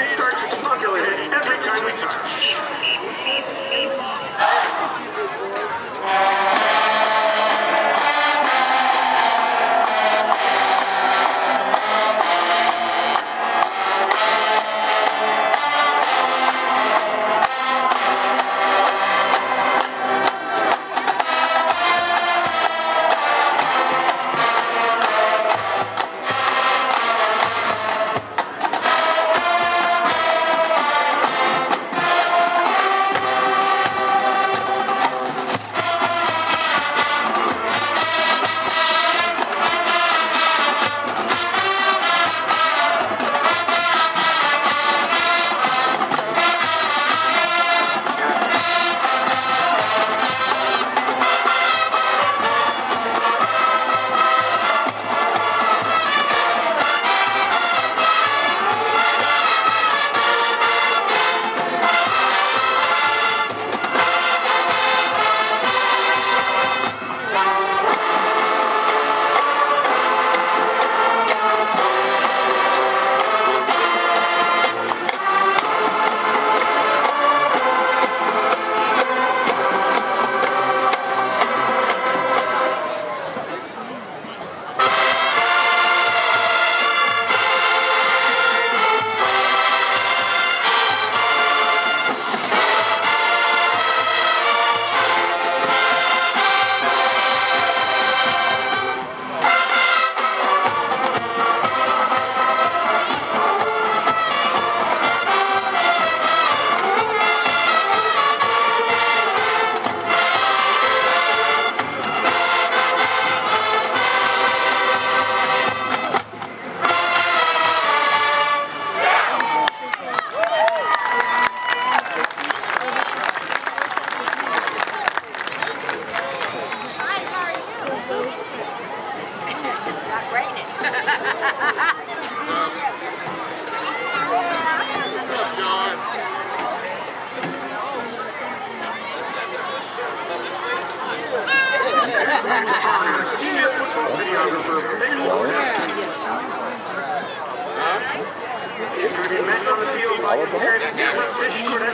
it starts with a popular hit every time we touch. Senior football videographer He's going to be met on the field by his parents, Preshow and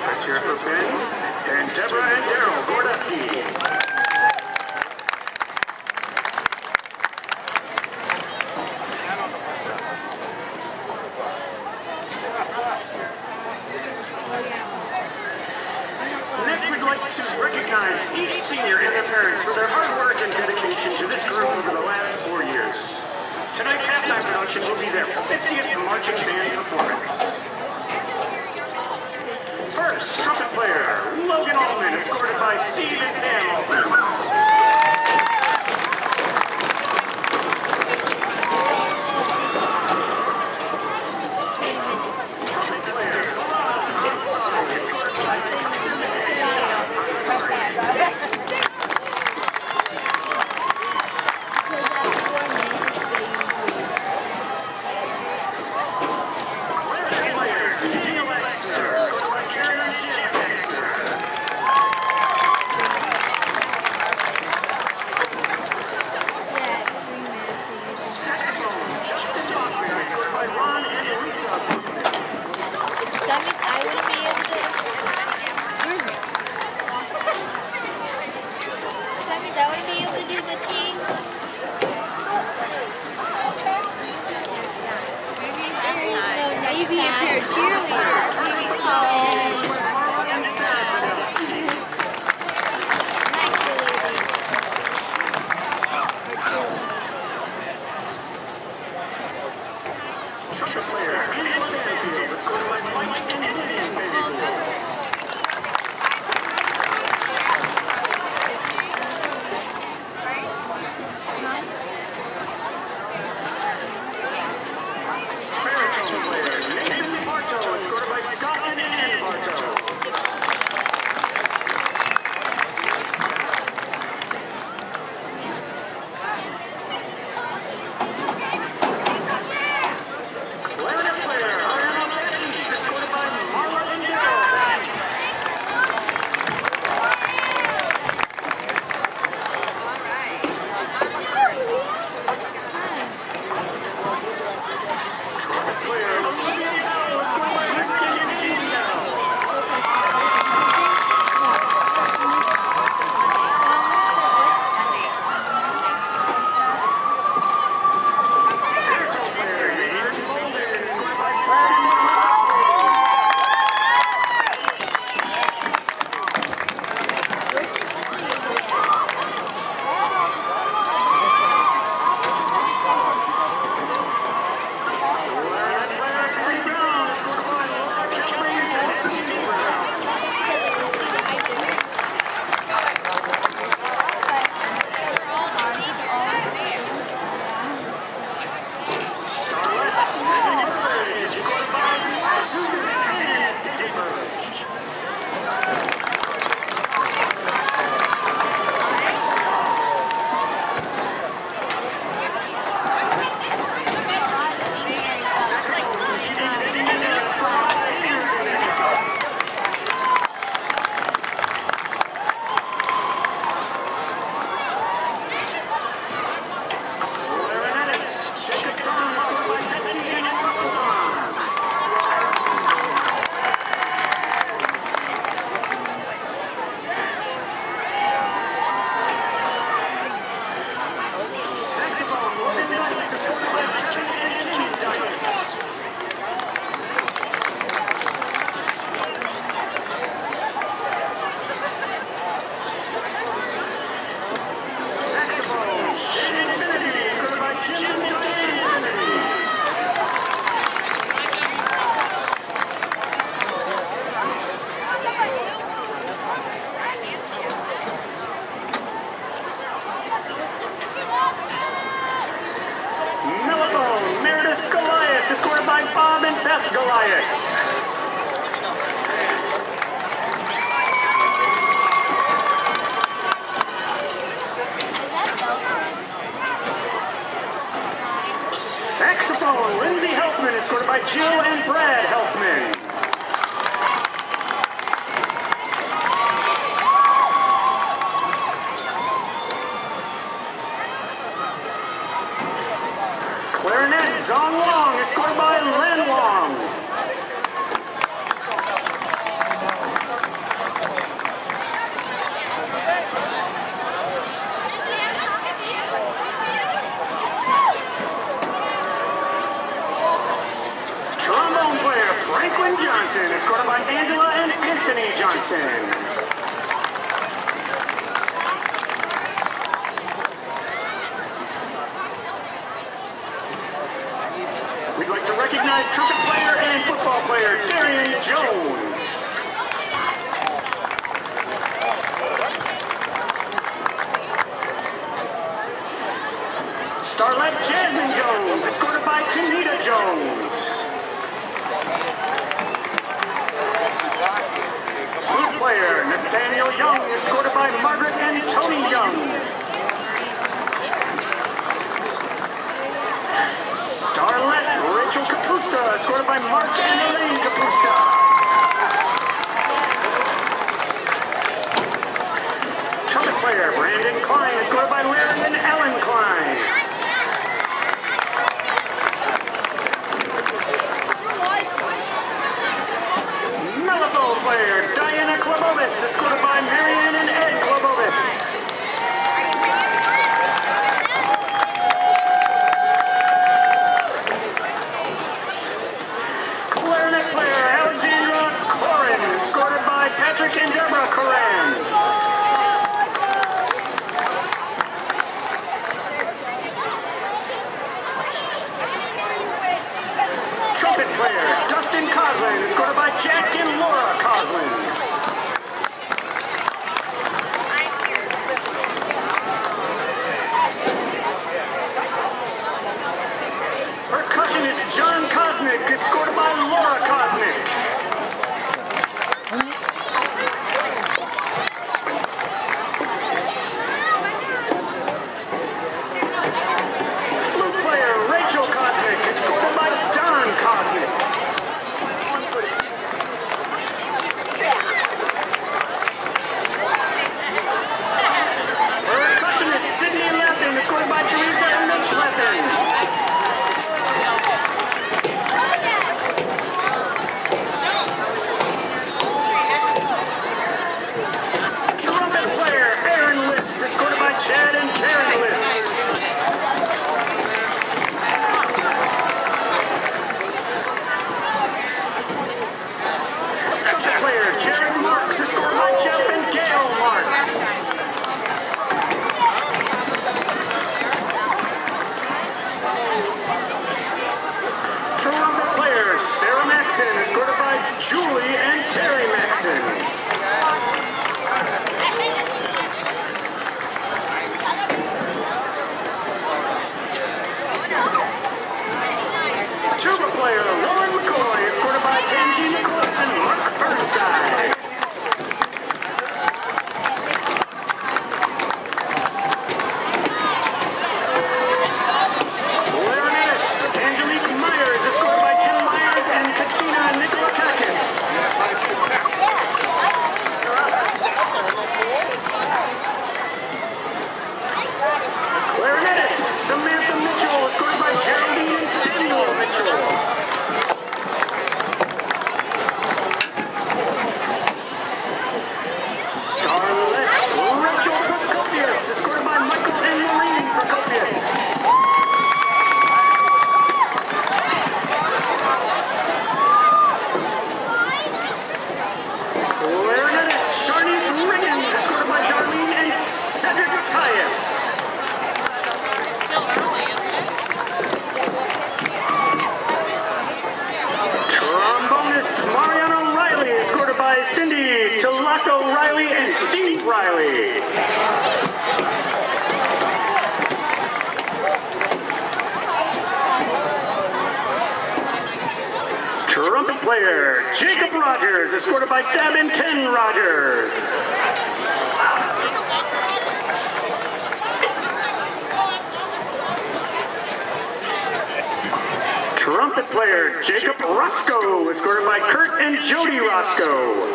Let's hear for Ben and Deborah and Daryl Gordeski. Next, we'd like to recognize each senior and their parents for their hard work and dedication to this group over the last 4 years. Tonight's halftime production will be their 50th marching band performance. First, trumpet player, Logan Allman, escorted by Steve and Pam Allman. Trumpet player, escorted by F. Goliath. Saxophone, Lindsay Helfman, escorted by Jill and Brad Helfman. Clarinet, Zong Wong, escorted by Len Wong. Trombone player, Franklin Johnson, escorted by Angela and Anthony Johnson. We'd like to recognize trumpet player and football player Darian Jones. Starlet Jasmine Jones, escorted by Tanita Jones. Flute player Nathaniel Young, escorted by Margaret and Tony Young. Starlet Rachel Capusta, escorted by Mark and Elaine Capusta. Trumpet player Brandon Klein, escorted by Larry and Ellen Klein. Mellophone player Diana Klabovis, escorted by Marianne and Ed Klabovis. Escorted by Patrick and Deborah Coran. Trumpet player Dustin Coslin, escorted by Jack and Laura Coslin. Percussionist John Kosnick, escorted by Laura Kosnick. Escorted by Teresa and Mitch Leppin. Trumpet player Aaron List, escorted by Chad and Karen List. Trumpet player Jared Marks, escorted by Jeff and Gail Marks. Trumpet player Sarah Maxon, escorted by Julie and Terry Maxon. Tuba player Lauren McCoy, escorted by Tangi Nicole and Mark Burnside. Samantha Mitchell, escorted by Geraldine and Samuel Mitchell. Starlet Rachel Prokopius, escorted by Michael and Maureen Prokopius. Clarinetist Charnice Riggins, escorted by Darlene and Cedric Tyus. Mariano Riley, escorted by Cindy Tulaco Riley and Steve Riley. Flute player, Jacob Rogers, escorted by Deb and Ken Rogers. Trumpet player, Jacob Roscoe, escorted by Kurt and Jody Roscoe.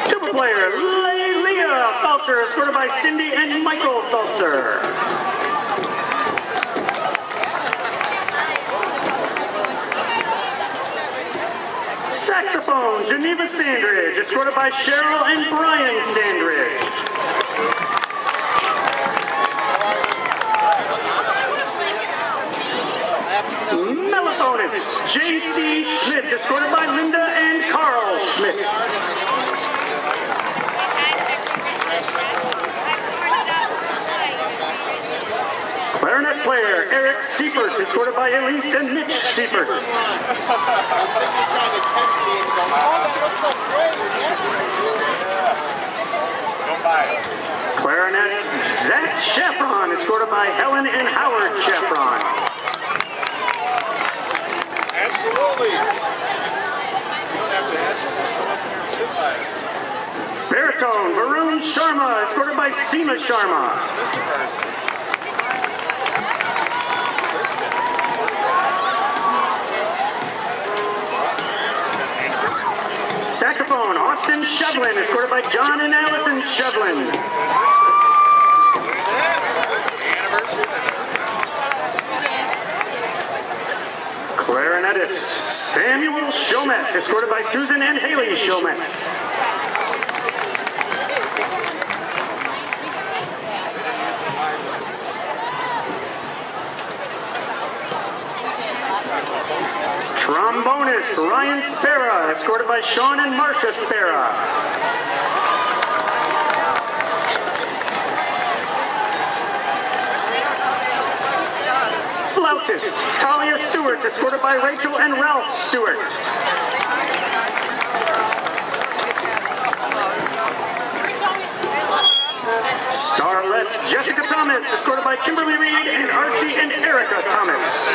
Tuba player, Leah Salter, escorted by Cindy and Michael Salter. Saxophone, Geneva Sandridge, escorted by Cheryl and Brian Sandridge. Mellophonist, J.C. Schmidt, escorted by Linda and Carl Schmidt. Clarinet player, Eric Seifert, escorted by Elise and Mitch Seifert. Clarinet, Zach Chaffron, escorted by Helen and Howard Chaffron. Absolutely. You don't have to answer, just come up here and sit by it. Baritone, Varun Sharma, escorted by Seema Sharma. It's Mr. Person. Saxophone, Austin Shevlin, escorted by John and Allison Shevlin. Clarinetist, Samuel Shomet, escorted by Susan and Haley Shomet. Trombonist, Ryan Spera, escorted by Sean and Marcia Spera. Flautist, Talia Stewart, escorted by Rachel and Ralph Stewart. Starlet, Jessica Thomas, escorted by Kimberly Reed and Archie and Erica Thomas.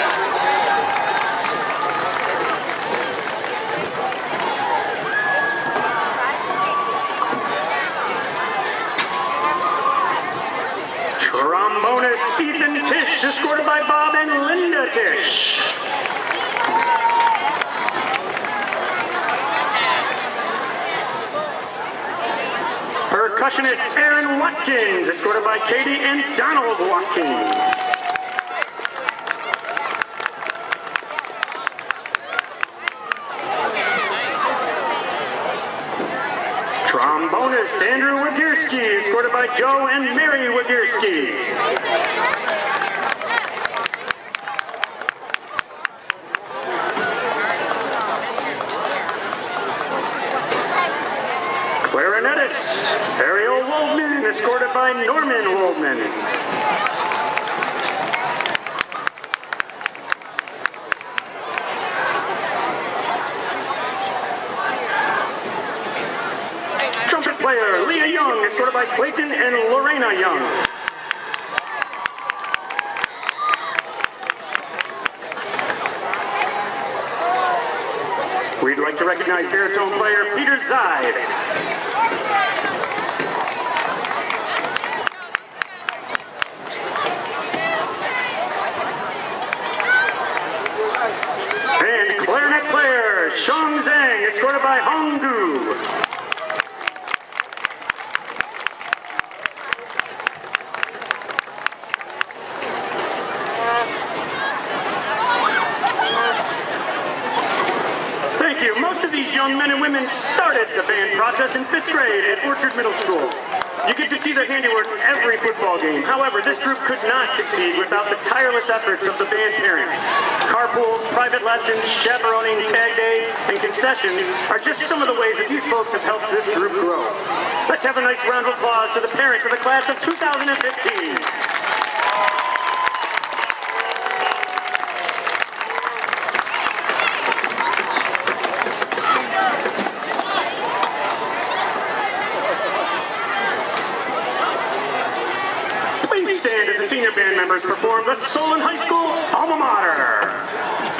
Trombonist, Ethan Tisch, escorted by Bob and Linda Tisch. Percussionist, Aaron Watkins, escorted by Katie and Donald Watkins. Trombonist, Andrew Wigierski, escorted by Joe and Mary Wigierski. Clarinetist, Ariel Waldman, escorted by Norman Waldman. Trumpet player, Leah Young, escorted by Clayton and Lorena Young. We'd like to recognize baritone player Peter Zide. And clarinet player Shang Zhang, escorted by Hong Gu. Most of these young men and women started the band process in 5th grade at Orchard Middle School. You get to see their handiwork every football game. However, this group could not succeed without the tireless efforts of the band parents. Carpools, private lessons, chaperoning, tag day, and concessions are just some of the ways that these folks have helped this group grow. Let's have a nice round of applause to the parents of the class of 2015. band members perform the SOLON High School alma mater.